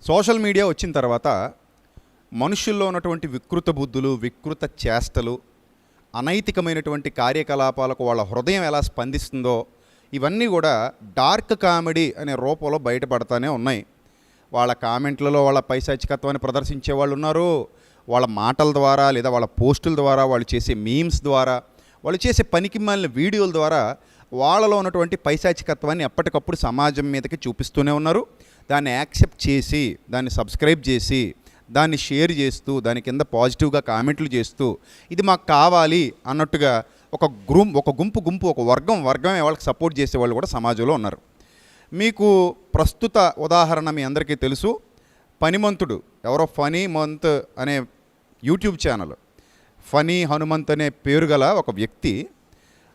Social media వచ్చిన తర్వాత మనుషుల్లో ఉన్నటువంటి వికృత బుద్ధులు, వికృత చేష్టలు, అనైతికమైనటువంటి కార్యకలాపాలకు వాళ్ళ హృదయం ఎలా స్పందిస్తుందో ఇవన్నీ కూడా డార్క్ కామెడీ అనే రూపంలో బయటపడతానే ఉన్నాయి. వాళ్ళ కామెంట్లలో వాళ్ళ పైశాచికత్వాన్ని ప్రదర్శించే వాళ్ళు ఉన్నారు. వాళ్ళ మాటల ద్వారా లేదా వాళ్ళ పోస్టుల ద్వారా, వాళ్ళు చేసే మీమ్స్ ద్వారా, వాళ్ళు చేసే పనికి మాలిన వీడియోల ద్వారా వాళ్ళలో ఉన్నటువంటి పైశాచికత్వాన్ని ఎప్పటికప్పుడు సమాజం మీదకి చూపిస్తూనే ఉన్నారు. దాన్ని యాక్సెప్ట్ చేసి, దాన్ని సబ్స్క్రైబ్ చేసి, దాన్ని షేర్ చేస్తూ, దాని కింద పాజిటివ్గా కామెంట్లు చేస్తూ ఇది మాకు కావాలి అన్నట్టుగా ఒక గుంపు ఒక వర్గమే వాళ్ళకి సపోర్ట్ చేసేవాళ్ళు కూడా సమాజంలో ఉన్నారు. మీకు ప్రస్తుత ఉదాహరణ మీ అందరికీ తెలుసు. పనిమంతుడు ఎవరో ఫనీ మంత్ అనే యూట్యూబ్ ఛానల్, ఫనీ హనుమంత్ అనే పేరు గల ఒక వ్యక్తి,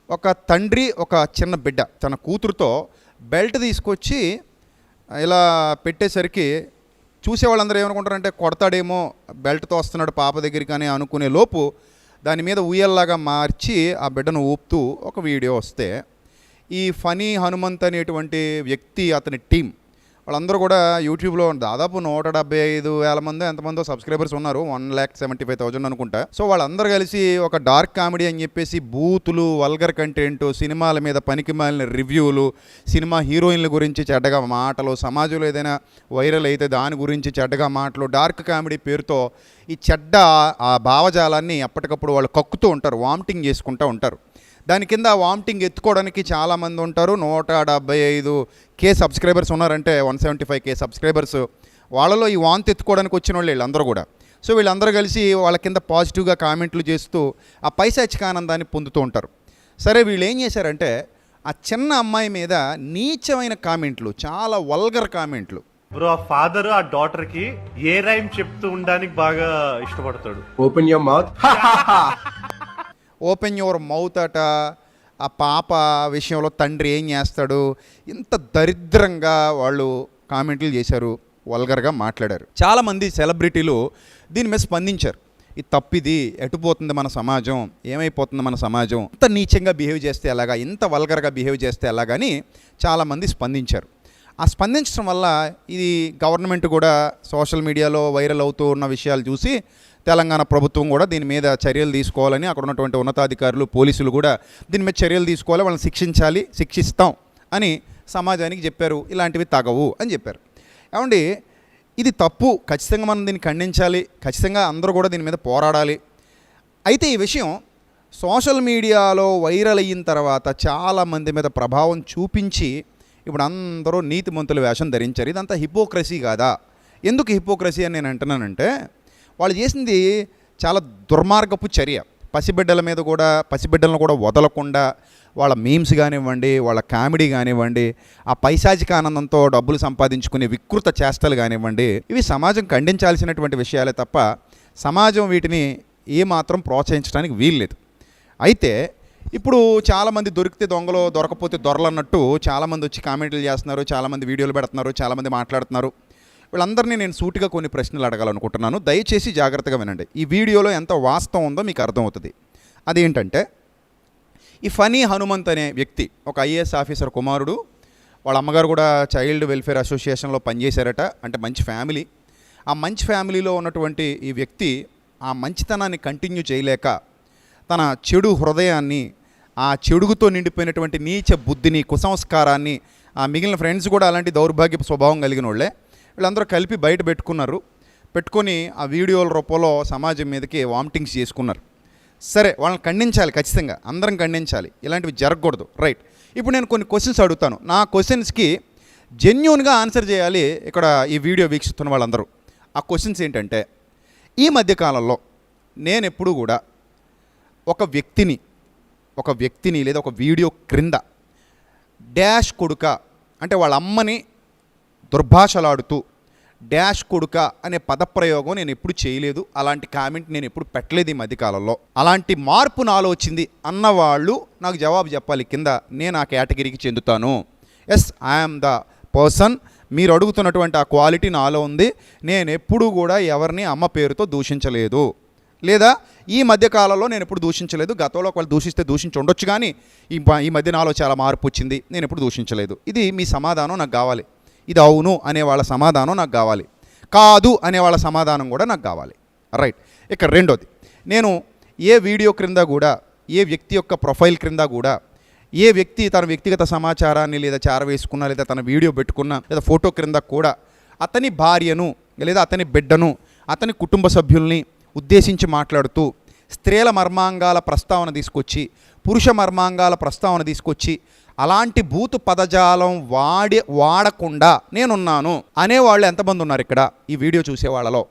ఒక తండ్రి ఒక చిన్న బిడ్డ తన కూతురుతో బెల్ట్ తీసుకొచ్చి ఇలా పెట్టేసరికి చూసేవాళ్ళందరూ ఏమనుకుంటారంటే కొడతాడేమో, బెల్ట్తో వస్తున్నాడు పాప దగ్గరికి అని అనుకునే లోపు దాని మీద ఉయ్యల్లాగా మార్చి ఆ బిడ్డను ఊపుతూ ఒక వీడియో వస్తే ఈ ఫనీ హనుమంత్ అనేటువంటి వ్యక్తి, అతని టీం వాళ్ళందరూ కూడా యూట్యూబ్లో దాదాపు 175,000 మంది ఎంతమందో సబ్స్క్రైబర్స్ ఉన్నారు, 1,75,000 అనుకుంటా. సో వాళ్ళందరూ కలిసి ఒక డార్క్ కామెడీ అని చెప్పేసి బూతులు, వల్గర్ కంటెంట్, సినిమాల మీద పనికి మాలిన రివ్యూలు, సినిమా హీరోయిన్ల గురించి చెడ్డగా మాటలు, సమాజంలో ఏదైనా వైరల్ అయితే దాని గురించి చెడ్డగా మాటలు, డార్క్ కామెడీ పేరుతో ఈ చెడ్డ ఆ భావజాలాన్ని ఎప్పటికప్పుడు వాళ్ళు కక్కుతూ ఉంటారు, వామిటింగ్ చేసుకుంటూ ఉంటారు. దాని కింద వామిటింగ్ ఎత్తుకోవడానికి చాలామంది ఉంటారు. 175K సబ్స్క్రైబర్స్ ఉన్నారంటే 175K సబ్స్క్రైబర్స్, వాళ్ళలో ఈ వాంతి ఎత్తుకోవడానికి వచ్చిన వాళ్ళు వీళ్ళందరూ కూడా. సో వీళ్ళందరూ కలిసి వాళ్ళ కింద పాజిటివ్గా కామెంట్లు చేస్తూ ఆ పైశాచిక ఆనందాన్ని పొందుతూ ఉంటారు. సరే, వీళ్ళు ఏం చేశారంటే ఆ చిన్న అమ్మాయి మీద నీచమైన కామెంట్లు, చాలా వల్గర్ కామెంట్లు. బ్రో, ఆ ఫాదర్ ఆ డాటర్ కి ఏ రైమ్ చెప్తూ ఉండడానికి బాగా ఇష్టపడతాడు. Open your mouth, open your mouth అట. ఆ పాప విషయంలో తండ్రి ఏం చేస్తాడు, ఇంత దరిద్రంగా వాళ్ళు కామెంట్లు చేశారు, వల్గర్గా మాట్లాడారు. చాలామంది సెలబ్రిటీలు దీని మీద స్పందించారు. ఇది తప్పిది, ఎటుపోతుంది మన సమాజం, ఏమైపోతుంది మన సమాజం, ఇంత నీచంగా బిహేవ్ చేస్తే ఎలాగా, ఇంత వల్గర్గా బిహేవ్ చేస్తే ఎలాగని చాలామంది స్పందించారు. ఆ స్పందించడం వల్ల ఇది గవర్నమెంట్ కూడా సోషల్ మీడియాలో వైరల్ అవుతూ ఉన్న విషయాలు చూసి తెలంగాణ ప్రభుత్వం కూడా దీని మీద చర్యలు తీసుకోవాలని, అక్కడ ఉన్నటువంటి ఉన్నతాధికారులు, పోలీసులు కూడా దీని మీద చర్యలు తీసుకోవాలి, వాళ్ళని శిక్షించాలి, శిక్షిస్తాం అని సమాజానికి చెప్పారు. ఇలాంటివి తగవు అని చెప్పారు. ఏమండి, ఇది తప్పు, ఖచ్చితంగా మనం దీన్ని ఖండించాలి, ఖచ్చితంగా అందరూ కూడా దీని మీద పోరాడాలి. అయితే ఈ విషయం సోషల్ మీడియాలో వైరల్ అయిన తర్వాత చాలామంది మీద ప్రభావం చూపించి ఇప్పుడు అందరూ నీతిమంతుల వేషం ధరించారు. ఇదంతా హిపోక్రసీ కాదా? ఎందుకు హిపోక్రసీ అని నేను అంటున్నానంటే, వాళ్ళు చేసింది చాలా దుర్మార్గపు చర్య. పసిబిడ్డలను కూడా వదలకుండా వాళ్ళ మీమ్స్ కానివ్వండి, వాళ్ళ కామెడీ కానివ్వండి, ఆ పైశాచిక ఆనందంతో డబ్బులు సంపాదించుకునే వికృత చేష్టలు కానివ్వండి, ఇవి సమాజం ఖండించాల్సినటువంటి విషయాలే తప్ప సమాజం వీటిని ఏమాత్రం ప్రోత్సహించడానికి వీల్లేదు. అయితే ఇప్పుడు చాలామంది దొరికితే దొంగలు, దొరకపోతే దొరలు అన్నట్టు చాలామంది వచ్చి కామెంట్లు చేస్తున్నారు, చాలామంది వీడియోలు పెడుతున్నారు, చాలామంది మాట్లాడుతున్నారు. వీళ్ళందరినీ నేను సూటిగా కొన్ని ప్రశ్నలు అడగాలనుకుంటున్నాను. దయచేసి జాగ్రత్తగా వినండి. ఈ వీడియోలో ఎంత వాస్తవం ఉందో మీకు అర్థమవుతుంది. అదేంటంటే, ఈ ఫనీ హనుమంత్ అనే వ్యక్తి ఒక IAS ఆఫీసర్ కుమారుడు. వాళ్ళ అమ్మగారు కూడా చైల్డ్ వెల్ఫేర్ అసోసియేషన్లో పనిచేశారట. అంటే మంచి ఫ్యామిలీ. ఆ మంచి ఫ్యామిలీలో ఉన్నటువంటి ఈ వ్యక్తి ఆ మంచితనాన్ని కంటిన్యూ చేయలేక తన చెడు హృదయాన్ని, ఆ చెడుగుతో నిండిపోయినటువంటి నీచ బుద్ధిని, కుసంస్కారాన్ని, ఆ మిగిలిన ఫ్రెండ్స్ కూడా అలాంటి దౌర్భాగ్య స్వభావం కలిగిన వాళ్ళే, వీళ్ళందరూ కలిపి బయట పెట్టుకొని ఆ వీడియోల రూపంలో సమాజం మీదకి వామిటింగ్స్ చేసుకున్నారు. సరే, వాళ్ళని ఖండించాలి, ఖచ్చితంగా అందరం ఖండించాలి, ఇలాంటివి జరగకూడదు, రైట్. ఇప్పుడు నేను కొన్ని క్వశ్చన్స్ అడుగుతాను. నా క్వశ్చన్స్కి జెన్యూన్గా ఆన్సర్ చేయాలి ఇక్కడ ఈ వీడియో వీక్షిస్తున్న వాళ్ళందరూ. ఆ క్వశ్చన్స్ ఏంటంటే, ఈ మధ్యకాలంలో నేను ఎప్పుడూ కూడా ఒక వ్యక్తిని లేదా ఒక వీడియో క్రింద డాష్ కొడుక అంటే వాళ్ళ అమ్మని దుర్భాషలాడుతూ డాష్ కొడుక అనే పదప్రయోగం నేను ఎప్పుడు చేయలేదు. అలాంటి కామెంట్ నేను ఎప్పుడు పెట్టలేదు ఈ మధ్యకాలంలో. అలాంటి మార్పు నాలో వచ్చింది అన్నవాళ్ళు నాకు జవాబు చెప్పాలి కింద. నేను ఆ కేటగిరీకి చెందుతాను. Yes, I'm the person. మీరు అడుగుతున్నటువంటి ఆ క్వాలిటీ నాలో ఉంది. నేను ఎప్పుడూ కూడా ఎవరిని అమ్మ పేరుతో దూషించలేదు, లేదా ఈ మధ్యకాలంలో నేను ఎప్పుడు దూషించలేదు. గతంలో వాళ్ళు దూషించి ఉండొచ్చు, కానీ ఈ మధ్య నాలో చాలా మార్పు వచ్చింది, నేను ఎప్పుడు దూషించలేదు. ఇది మీ సమాధానం నాకు కావాలి. ఇది అవును అనే వాళ్ళ సమాధానం నాకు కావాలి. కాదు అనే వాళ్ళ సమాధానం కూడా నాకు కావాలి. రైట్. ఇక రెండోది, నేను ఏ వీడియో క్రింద కూడా, ఏ వ్యక్తి యొక్క ప్రొఫైల్ క్రింద కూడా, ఏ వ్యక్తి తన వ్యక్తిగత సమాచారాన్ని లేదా చేరవేసుకున్నా, లేదా తన వీడియో పెట్టుకున్నా, లేదా ఫోటో క్రింద కూడా అతని భార్యను లేదా అతని బిడ్డను, అతని కుటుంబ సభ్యుల్ని ఉద్దేశించి మాట్లాడుతూ స్త్రీల మర్మాంగాల ప్రస్తావన తీసుకొచ్చి, పురుష మర్మాంగాల ప్రస్తావన తీసుకొచ్చి అలాంటి బూతు పదజాలం వాడకుండా నేనున్నాను అనేవాళ్ళు ఎంతమంది ఉన్నారు ఇక్కడ ఈ వీడియో చూసే వాళ్ళలో?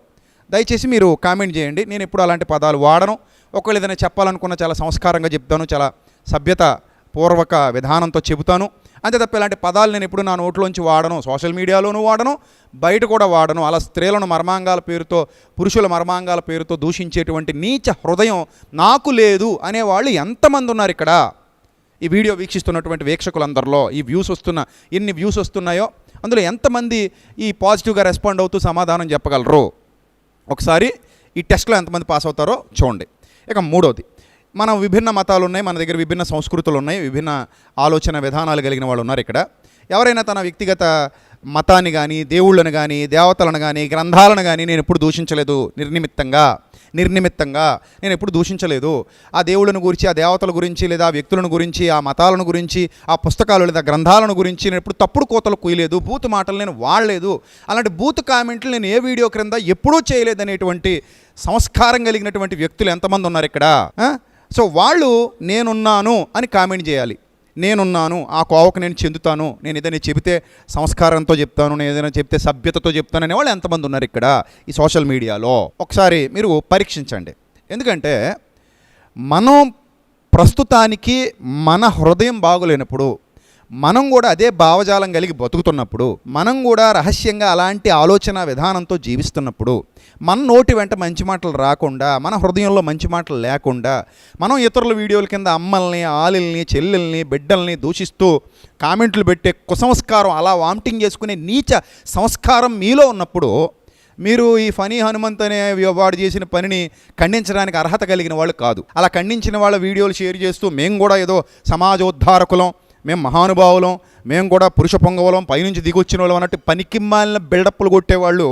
దయచేసి మీరు కామెంట్ చేయండి. నేను ఎప్పుడు అలాంటి పదాలు వాడను. ఒకవేళ ఏదైనా చెప్పాలనుకున్న చాలా సంస్కారంగా చెప్తాను, చాలా సభ్యత పూర్వక విధానంతో చెబుతాను. అంతే తప్ప ఇలాంటి పదాలు నేను ఎప్పుడు నా నోట్లోంచి వాడను. సోషల్ మీడియాలోనూ వాడను, బయట కూడా వాడను. అలా స్త్రీలను మర్మాంగాల పేరుతో, పురుషుల మర్మాంగాల పేరుతో దూషించేటువంటి నీచ హృదయం నాకు లేదు అనేవాళ్ళు ఎంతమంది ఉన్నారు ఇక్కడ ఈ వీడియో వీక్షిస్తున్నటువంటి వీక్షకులందరిలో? ఈ ఎన్ని వ్యూస్ వస్తున్నాయో అందులో ఎంతమంది ఈ పాజిటివ్గా రెస్పాండ్ అవుతూ సమాధానం చెప్పగలరు? ఒకసారి ఈ టెస్ట్లో ఎంతమంది పాస్ అవుతారో చూడండి. ఇక మూడోది, మనం విభిన్న మతాలు ఉన్నాయి, మన దగ్గర విభిన్న సంస్కృతులు ఉన్నాయి, విభిన్న ఆలోచన విధానాలు కలిగిన వాళ్ళు ఉన్నారు ఇక్కడ. ఎవరైనా తన వ్యక్తిగత మతాన్ని కానీ, దేవుళ్ళను కానీ, దేవతలను కానీ, గ్రంథాలను కానీ నేను ఎప్పుడు దూషించలేదు. నిర్నిమిత్తంగా నేను ఎప్పుడు దూషించలేదు. ఆ దేవుళ్ళను గురించి, ఆ దేవతల గురించి, లేదా ఆ వ్యక్తులను గురించి, ఆ మతాలను గురించి, ఆ పుస్తకాలు లేదా గ్రంథాలను గురించి నేను ఎప్పుడు తప్పుడు కోతలు కుయలేదు, బూతు మాటలు నేను వాడలేదు. అలాంటి బూతు కామెంట్లు నేను ఏ వీడియో క్రింద ఎప్పుడూ చేయలేదనేటువంటి సంస్కారం కలిగినటువంటి వ్యక్తులు ఎంతమంది ఉన్నారు ఇక్కడ? సో వాళ్ళు నేనున్నాను అని కామెంట్ చేయాలి. నేనున్నాను, ఆ కోవకు నేను చెందుతాను, నేను ఏదైనా చెబితే సంస్కారంతో చెప్తాను, నేను ఏదైనా చెప్తే సభ్యతతో చెప్తాను అనే వాళ్ళు ఎంతమంది ఉన్నారు ఇక్కడ ఈ సోషల్ మీడియాలో? ఒకసారి మీరు పరీక్షించండి. ఎందుకంటే మనం ప్రస్తుతానికి మన హృదయం బాగులేనప్పుడు, మనం కూడా అదే భావజాలం కలిగి బతుకుతున్నప్పుడు, మనం కూడా రహస్యంగా అలాంటి ఆలోచన విధానంతో జీవిస్తున్నప్పుడు, మన నోటి వెంట మంచి మాటలు రాకుండా, మన హృదయంలో మంచి మాటలు లేకుండా, మనం ఇతరుల వీడియోల కింద అమ్మల్ని, ఆలిల్ని, చెల్లెల్ని, బిడ్డల్ని దూషిస్తూ కామెంట్లు పెట్టే కుసంస్కారం, అలా వామిటింగ్ చేసుకునే నీచ సంస్కారం మీలో ఉన్నప్పుడు, మీరు ఈ ఫనీ హనుమంత్ అనే వాడు చేసిన పనిని ఖండించడానికి అర్హత కలిగిన వాళ్ళు కాదు. అలా ఖండించిన వాళ్ళ వీడియోలు షేర్ చేస్తూ మేము కూడా ఏదో సమాజోద్ధారకులం, మేము మహానుభావులం, మేము కూడా పురుష పొంగవలం, పైనుంచి దిగొచ్చిన వాళ్ళం అన్నట్టు పనికిమ్మాలిన బిల్డప్లు కొట్టేవాళ్ళు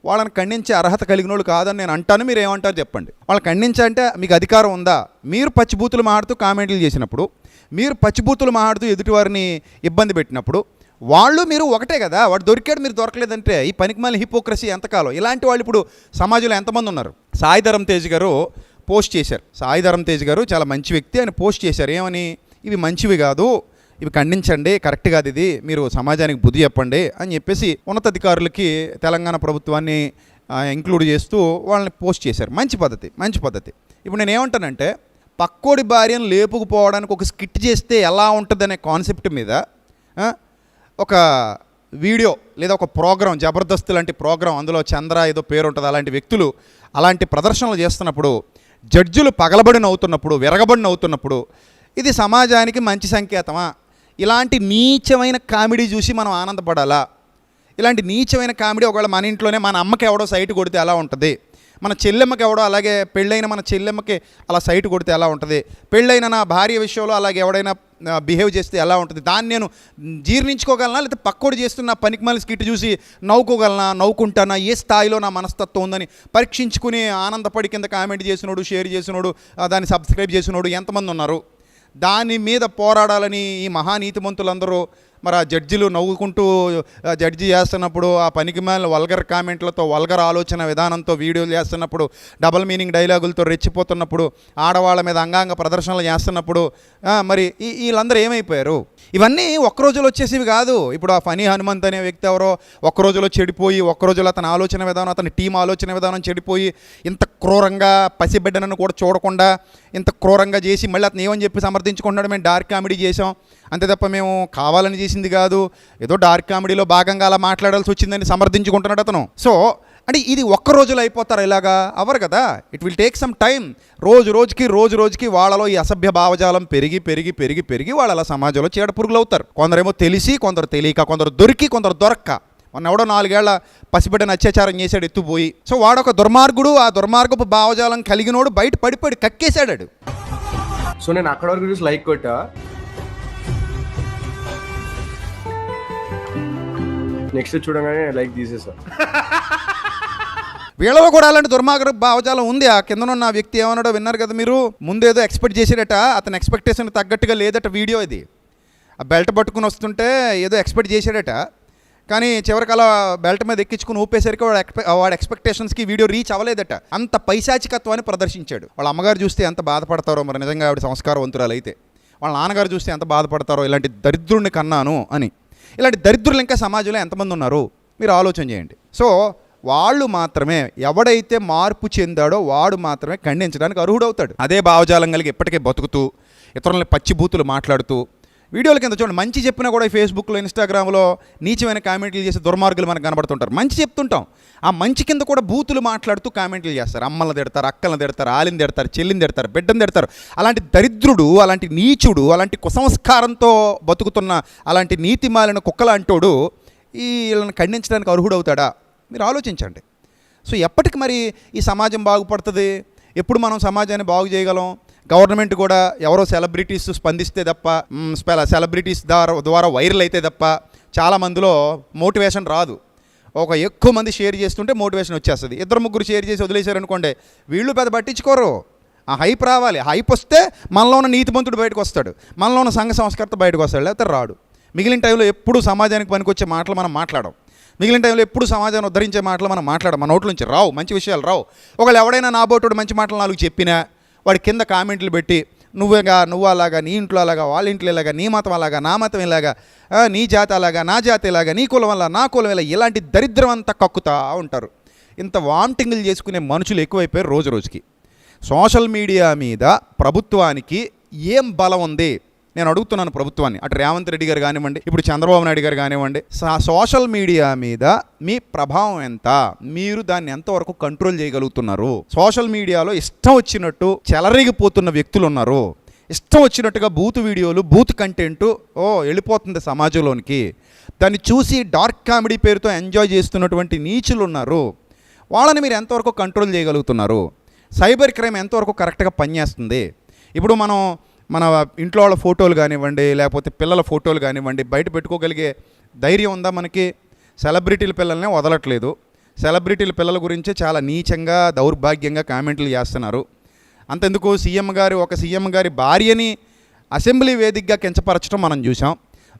వాళ్ళని ఖండించే అర్హత కలిగిన వాళ్ళు కాదని నేను అంటాను. మీరు ఏమంటారు చెప్పండి? వాళ్ళని ఖండించాలంటే మీకు అధికారం ఉందా? మీరు పచ్చిబూతులు మాడుతూ కామెంట్లు చేసినప్పుడు, మీరు పచ్చిబూతులు మాడుతూ ఎదుటివారిని ఇబ్బంది పెట్టినప్పుడు, వాళ్ళు మీరు ఒకటే కదా. వాడు దొరికాడు, మీరు దొరకలేదంటే ఈ పనికిమాలిన హిపోక్రసీ ఎంతకాలం? ఇలాంటి వాళ్ళు ఇప్పుడు సమాజంలో ఎంతమంది ఉన్నారు? సాయి ధరమ్ తేజ్ గారు పోస్ట్ చేశారు. సాయి ధరమ్ తేజ్ గారు చాలా మంచి వ్యక్తి, ఆయన పోస్ట్ చేశారు. ఏమని? ఇవి మంచివి కాదు, ఇవి ఖండించండి, కరెక్ట్ కాదు, ఇది మీరు సమాజానికి బుద్ధి చెప్పండి అని చెప్పేసి ఉన్నతాధికారులకి తెలంగాణ ప్రభుత్వాన్ని ఇంక్లూడ్ చేస్తూ వాళ్ళని పోస్ట్ చేశారు. మంచి పద్ధతి. ఇప్పుడు నేను ఏమంటానంటే, పక్కోడి భార్యను లేపుకుపోవడానికి ఒక స్కిట్ చేస్తే ఎలా ఉంటుందనే కాన్సెప్ట్ మీద ఒక వీడియో లేదా ఒక ప్రోగ్రాం, జబర్దస్త్ లాంటి ప్రోగ్రాం, అందులో చంద్ర ఏదో పేరు ఉంటుంది, అలాంటి వ్యక్తులు అలాంటి ప్రదర్శనలు చేస్తున్నప్పుడు, జడ్జిలు పగలబడి నవ్వుతున్నప్పుడు, విరగబడి నవ్వుతున్నప్పుడు, ఇది సమాజానికి మంచి సంకేతమా? ఇలాంటి నీచమైన కామెడీ చూసి మనం ఆనందపడాలా? ఇలాంటి నీచమైన కామెడీ ఒకవేళ మన ఇంట్లోనే మన అమ్మకి ఎవడో సైట్ కొడితే ఎలా ఉంటుంది? మన చెల్లెమ్మకి ఎవడో, అలాగే పెళ్ళైన మన చెల్లెమ్మకి అలా సైట్ కొడితే ఎలా ఉంటుంది? పెళ్ళైన నా భార్య విషయంలో అలాగే ఎవడైనా బిహేవ్ చేస్తే ఎలా ఉంటుంది? దాన్ని నేను జీర్ణించుకోగలనా, లేకపోతే పక్కోడు చేస్తున్న పనికిమాలి స్కిట్ చూసి నవ్వుకోగలనా, నవ్వుకుంటానా, ఏ స్థాయిలో నా మనస్తత్వం ఉందని పరీక్షించుకుని ఆనందపడి కింద కామెంట్ చేసినోడు, షేర్ చేసినోడు, దాన్ని సబ్స్క్రైబ్ చేసినోడు ఎంతమంది ఉన్నారు? దాని మీద పోరాడాలని ఈ మహానీతిమంతులందరూ మరి ఆ జడ్జిలు నవ్వుకుంటూ జడ్జి చేస్తున్నప్పుడు, ఆ పనికిమాలిన వల్గర్ కామెంట్లతో, వల్గర్ ఆలోచన విధానంతో వీడియోలు చేస్తున్నప్పుడు, డబల్ మీనింగ్ డైలాగులతో రెచ్చిపోతున్నప్పుడు, ఆడవాళ్ళ మీద అంగాంగ ప్రదర్శనలు చేస్తున్నప్పుడు మరి వీళ్ళందరూ ఏమైపోయారు? ఇవన్నీ ఒక్కరోజులో వచ్చేసివి కాదు. ఇప్పుడు ఆ ఫనీ హనుమంత్ అనే వ్యక్తి ఎవరో ఒక్కరోజులో చెడిపోయి, ఒక్కరోజులో అతని ఆలోచన విధానం, అతని టీం ఆలోచన విధానం చెడిపోయి, ఇంత క్రూరంగా పసిబిడ్డనను కూడా చూడకుండా ఇంత క్రూరంగా చేసి మళ్ళీ అతను ఏమని చెప్పి సమర్థించుకుంటున్నాడు, మేము డార్క్ కామెడీ చేసాం అంతే తప్ప మేము కావాలని చేసింది కాదు, ఏదో డార్క్ కామెడీలో భాగంగా అలా మాట్లాడాల్సి వచ్చిందని సమర్థించుకుంటున్నాడు అతను. సో అంటే ఇది ఒక్క రోజులో అయిపోతారు, ఇలాగా అవ్వరు కదా. It will take some time. రోజుకి వాళ్ళలో ఈ అసభ్య భావజాలం పెరిగి వాళ్ళు అలా సమాజంలో చీడ పురుగులు అవుతారు. కొందరేమో తెలిసి, కొందరు తెలియక, కొందరు దొరికి, కొందరు దొరక్క. మొన్న ఎవడో 4 ఏళ్ల పసిబిడ్డను అత్యాచారం చేశాడు ఎత్తుపోయి. సో వాడొక దుర్మార్గుడు, ఆ దుర్మార్గపు భావజాలం కలిగినోడు బయట పడిపోయి కక్కేశాడు. సో నేను అక్కడ వరకు చూసి లైక్ కొట్టా, నెక్స్ట్ చూడగానే లైక్ తీసేసా. వీళ్ళలో కూడా అలాంటి దుర్మార్గ భావజాలం ఉంది. ఆ కిందనున్న వ్యక్తి ఏమన్నాడో విన్నారు కదా మీరు. ముందేదో ఎక్స్పెక్ట్ చేసాడట, అతని ఎక్స్పెక్టేషన్ తగ్గట్టుగా లేదట వీడియో ఇది. ఆ బెల్ట్ పట్టుకుని వస్తుంటే ఏదో ఎక్స్పెక్ట్ చేశాడట, కానీ చివరికి అలా బెల్ట్ మీద ఎక్కించుకుని ఊపేసరికి వాడి ఎక్స్పెక్టేషన్స్కి వీడియో రీచ్ అవ్వలేదట. అంత పైశాచికత్వాన్ని ప్రదర్శించాడు. వాళ్ళ అమ్మగారు చూస్తే ఎంత బాధపడతారో మరి, నిజంగా ఆవిడ సంస్కారవంతురాలు అయితే. వాళ్ళ నాన్నగారు చూస్తే ఎంత బాధపడతారో, ఇలాంటి దరిద్రుడిని కన్నాను అని. ఇలాంటి దరిద్రులు ఇంకా సమాజంలో ఎంతమంది ఉన్నారు మీరు ఆలోచన చేయండి. సో వాళ్ళు మాత్రమే, ఎవడైతే మార్పు చెందాడో వాడు మాత్రమే ఖండించడానికి అర్హుడవుతాడు. అదే భావజాలం కలిగి ఇప్పటికే బతుకుతూ ఇతరులని పచ్చిబూతులు మాట్లాడుతూ వీడియోల కింద చూడండి, మంచి చెప్పినా కూడా ఫేస్బుక్లో ఇన్స్టాగ్రామ్లో నీచమైన కామెంట్లు చేసే దుర్మార్గులు మనకు కనబడుతుంటారు. మంచి చెప్తుంటాం, ఆ మంచి కింద కూడా బూతులు మాట్లాడుతూ కామెంట్లు చేస్తారు. అమ్మలను తిడతారు, అక్కలను తిడతారు, ఆలిని తిడతారు, చెల్లిని తిడతారు, బిడ్డను తిడతారు. అలాంటి దరిద్రుడు, అలాంటి నీచుడు, అలాంటి కుసంస్కారంతో బతుకుతున్న అలాంటి నీతిమాలిన కుక్కలాంటోడు వీళ్ళని ఖండించడానికి అర్హుడవుతాడా మీరు ఆలోచించండి. సో ఎప్పటికి మరి ఈ సమాజం బాగుపడుతుంది? ఎప్పుడు మనం సమాజాన్ని బాగు చేయగలం? గవర్నమెంట్ కూడా ఎవరో సెలబ్రిటీస్ స్పందిస్తే తప్ప, సెలబ్రిటీస్ ద్వారా వైరల్ అయితే తప్ప చాలామందిలో మోటివేషన్ రాదు. ఒక ఎక్కువ మంది షేర్ చేస్తుంటే మోటివేషన్ వచ్చేస్తుంది. ఇద్దరు ముగ్గురు షేర్ చేసి వదిలేశారనుకోండి, వీళ్ళు పెద్ద పట్టించుకోరు. ఆ హైప్ రావాలి. హైప్ వస్తే మనలో ఉన్న నీతిమంతుడు బయటకు వస్తాడు, మనలో ఉన్న సంఘ సంస్కర్త బయటకు వస్తాడు, లేకపోతే రాడు. మిగిలిన టైంలో ఎప్పుడు సమాజానికి పనికొచ్చే మాటలు మనం మాట్లాడం. మిగిలిన టైంలో ఎప్పుడు సమాజాన్ని ఉద్ధరించే మాటలు మనం మాట్లాడం. మన నోట్ల నుంచి రావు, మంచి విషయాలు రావు. ఒకవేళ ఎవడైనా నాబోటుడు మంచి మాటలు 4 చెప్పినా వాడి కింద కామెంట్లు పెట్టి నువ్వు అలాగా, నీ ఇంట్లో అలాగా, వాళ్ళ ఇంట్లో ఇలాగా, నీ మతం అలాగా, నా మతం ఇలాగా, నీ జాతి అలాగా, నా జాతి ఇలాగా, నీ కులం వల్ల నా కులం ఇలా, ఇలాంటి దరిద్రం అంతా కక్కుతా ఉంటారు. ఇంత వామిటింగ్లు చేసుకునే మనుషులు ఎక్కువైపోయారు రోజు రోజుకి. సోషల్ మీడియా మీద ప్రభుత్వానికి ఏం బలం ఉంది నేను అడుగుతున్నాను ప్రభుత్వాన్ని. అటు రేవంత్ రెడ్డి గారు కానివ్వండి, ఇప్పుడు చంద్రబాబు నాయుడు గారు కానివ్వండి, సోషల్ మీడియా మీద మీ ప్రభావం ఎంత? మీరు దాన్ని ఎంతవరకు కంట్రోల్ చేయగలుగుతున్నారు? సోషల్ మీడియాలో ఇష్టం వచ్చినట్టు చెలరేగిపోతున్న వ్యక్తులు ఉన్నారు. ఇష్టం వచ్చినట్టుగా బూత్ వీడియోలు, బూత్ కంటెంట్ వెళ్ళిపోతుంది సమాజంలోనికి. దాన్ని చూసి డార్క్ కామెడీ పేరుతో ఎంజాయ్ చేస్తున్నటువంటి నీచులు ఉన్నారు. వాళ్ళని మీరు ఎంతవరకు కంట్రోల్ చేయగలుగుతున్నారు? సైబర్ క్రైమ్ ఎంతవరకు కరెక్ట్గా పనిచేస్తుంది? ఇప్పుడు మన ఇంట్లో వాళ్ళ ఫోటోలు కానివ్వండి, లేకపోతే పిల్లల ఫోటోలు కానివ్వండి, బయట పెట్టుకోగలిగే ధైర్యం ఉందా మనకి? సెలబ్రిటీల పిల్లల్నే వదలట్లేదు. సెలబ్రిటీల పిల్లల గురించి చాలా నీచంగా, దౌర్భాగ్యంగా కామెంట్లు చేస్తున్నారు. అంతెందుకు, ఒక సీఎం గారి భార్యని అసెంబ్లీ వేదికగా కించపరచడం మనం చూసాం.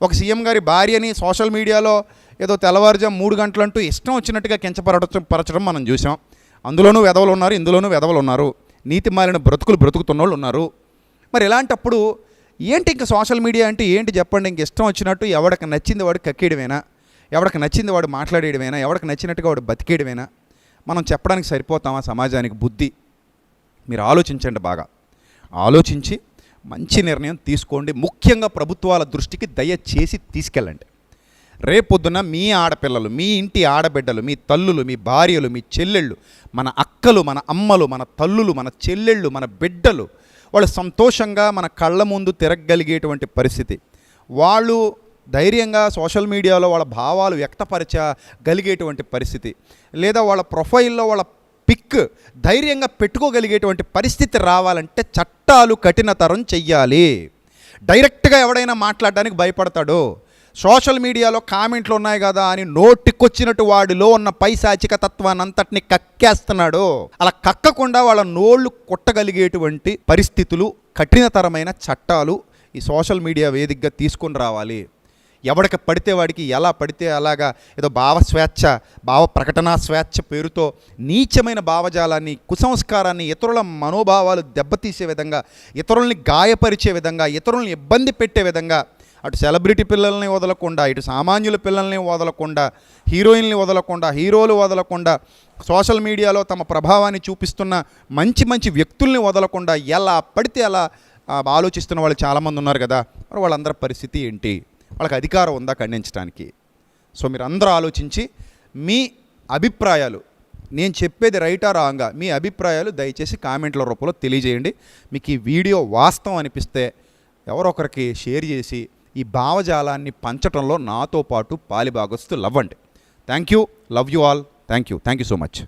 ఒక సీఎం గారి భార్యని సోషల్ మీడియాలో ఏదో తెల్లవారుజాము 3 గంటలంటూ ఇష్టం వచ్చినట్టుగా కించపరచడం మనం చూసాం. అందులోనూ వెధవలు ఉన్నారు, ఇందులోనూ వెధవలు ఉన్నారు, నీతి మాలిన బ్రతుకుతున్న వాళ్ళు ఉన్నారు. మరి ఇలాంటప్పుడు ఏంటి ఇంకా సోషల్ మీడియా అంటే ఏంటి చెప్పండి? ఇంక ఇష్టం వచ్చినట్టు ఎవడికి నచ్చింది వాడు కక్కేయడమేనా? ఎవడికి నచ్చింది వాడు మాట్లాడేయడమేనా? ఎవడికి నచ్చినట్టుగా వాడు బతికేయడమేనా? మనం చెప్పడానికి సరిపోతామా సమాజానికి? బుద్ధి మీరు ఆలోచించండి, బాగా ఆలోచించి మంచి నిర్ణయం తీసుకోండి. ముఖ్యంగా ప్రభుత్వాల దృష్టికి దయచేసి తీసుకెళ్ళండి. రేపొద్దున మీ ఆడపిల్లలు, మీ ఇంటి ఆడబిడ్డలు, మీ తల్లులు, మీ భార్యలు, మీ చెల్లెళ్ళు, మన అక్కలు, మన అమ్మలు, మన తల్లులు, మన చెల్లెళ్ళు, మన బిడ్డలు వాళ్ళు సంతోషంగా మన కళ్ళ ముందు తిరగగలిగేటువంటి పరిస్థితి, వాళ్ళు ధైర్యంగా సోషల్ మీడియాలో వాళ్ళ భావాలు వ్యక్తపరచగలిగేటువంటి పరిస్థితి, లేదా వాళ్ళ ప్రొఫైల్లో వాళ్ళ పిక్ ధైర్యంగా పెట్టుకోగలిగేటువంటి పరిస్థితి రావాలంటే చట్టాలు కఠినతరం చెయ్యాలి. డైరెక్ట్గా ఎవడైనా మాట్లాడడానికి భయపడతాడు. సోషల్ మీడియాలో కామెంట్లు ఉన్నాయి కదా అని నోటికొచ్చినట్టు వాడిలో ఉన్న పైశాచిక తత్వాన్ని అంతటిని కక్కేస్తున్నాడు. అలా కక్కకుండా వాళ్ళ నోళ్ళు కొట్టగలిగేటువంటి పరిస్థితులు, కఠినతరమైన చట్టాలు ఈ సోషల్ మీడియా వేదికగా తీసుకొని రావాలి. ఎవడికి పడితే వాడికి ఎలా పడితే అలాగా ఏదో భావ ప్రకటనా స్వేచ్ఛ పేరుతో నీచమైన భావజాలాన్ని, కుసంస్కారాన్ని, ఇతరుల మనోభావాలు దెబ్బతీసే విధంగా, ఇతరుల్ని గాయపరిచే విధంగా, ఇతరుల్ని ఇబ్బంది పెట్టే విధంగా, అటు సెలబ్రిటీ పిల్లల్ని వదలకుండా, ఇటు సామాన్యుల పిల్లల్ని వదలకుండా, హీరోయిన్లు వదలకుండా, హీరోలు వదలకుండా, సోషల్ మీడియాలో తమ ప్రభావాన్ని చూపిస్తున్న మంచి మంచి వ్యక్తుల్ని వదలకుండా ఎలా పడితే అలా ఆలోచిస్తున్న వాళ్ళు చాలామంది ఉన్నారు కదా. మరి వాళ్ళందరి పరిస్థితి ఏంటి? వాళ్ళకి అధికారం ఉందా ఖండించడానికి? సో మీరు అందరూ ఆలోచించి మీ అభిప్రాయాలు, నేను చెప్పేది రైటా రాంగా, మీ అభిప్రాయాలు దయచేసి కామెంట్ల రూపంలో తెలియజేయండి. మీకు ఈ వీడియో వాస్తవం అనిపిస్తే ఎవరొకరికి షేర్ చేసి ఈ భావజాలాన్ని పంచటంలో నాతో పాటు పాలిభాగస్తులు అవ్వండి. Thank you, love you all, thank you so much.